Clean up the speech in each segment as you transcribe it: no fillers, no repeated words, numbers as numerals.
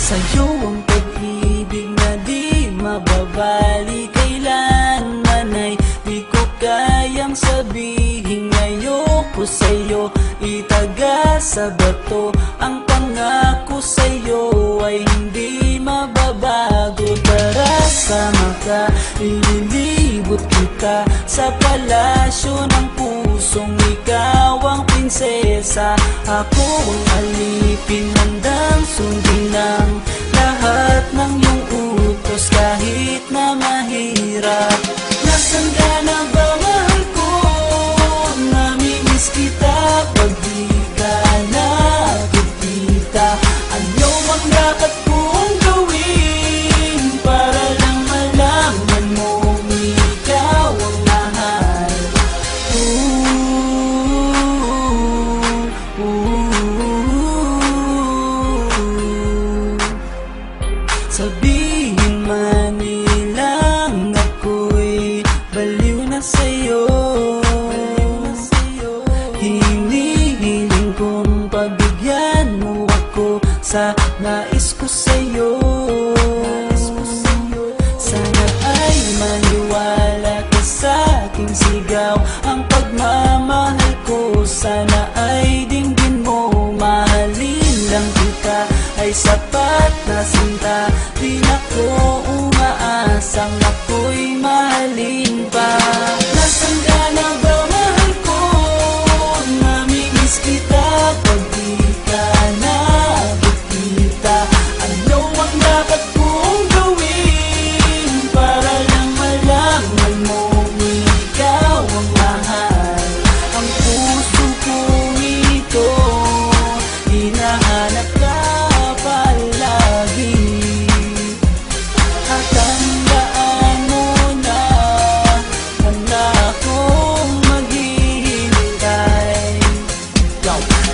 Sa'yo ang pag-ibig na di mababali, kailanman ay di ko kayang sabihin. Ayoko sa'yo itaga sa bato, ang pangako sa'yo ay hindi mababago. Tara, sama ka, ililibot kita sa palasyo ng pusong ikaw ang prinsesa. Ako ang alipin, handang sundin ng lahat ng iyong utos kahit na mahirap. Nasaan ka na ba, mahal ko? Namimiss kita pag di ka nakikita. Ano ang dapat kong gawin para lang malaman mong ikaw ang mahal? Sabihin man nilang ako'y baliw na sa'yo, hinihiling kong pabigyan mo ako sa nais ko sa'yo. Sana ay maniwala ka sa aking sigaw, ang pagmamahal ko sana ay dinggin mo. Mahalin lang kita ay sapat na sinta, di na ko umaasang ako'y mahalin pa. Nasaan ka na ba, mahal ko? Namimiss kita pag di ka nakikita. Ano ang dapat kong gawin para lang malaman mong ikaw ang mahal? Ang puso kong ito hinahanap ka palagi, at tandaan mo na handa akong maghihintay.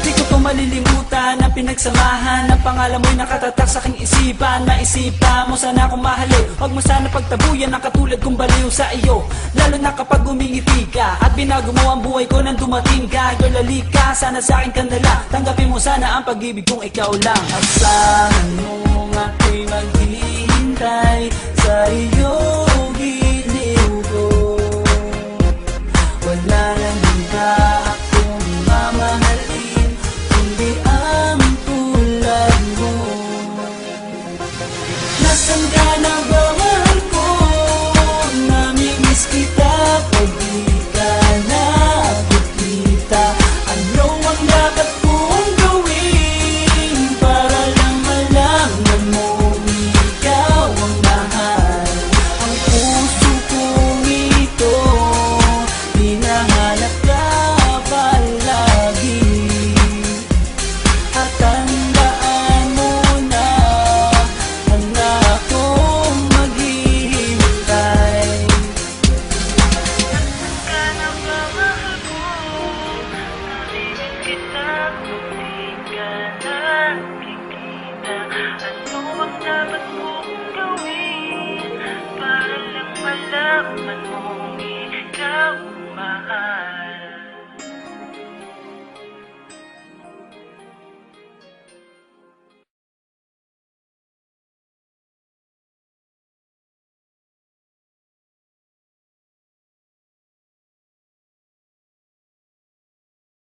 Di ko to malilimutan ang pinagsamahan, ang pangalan mo'y nakatatak sa aking isipan. Maisipan mo sana akong mahalin, huwag mo sana pagtabuyan ang katulad kong baliw sa iyo. Lalo na kapag umingiti ka at binago mo ang buhay ko nang dumating ka. Girl, halika, sana sa akin ka nala, tanggapin mo sana ang pag-ibig kong ikaw lang. Asahan mo ako'y maghihintay sa iyo.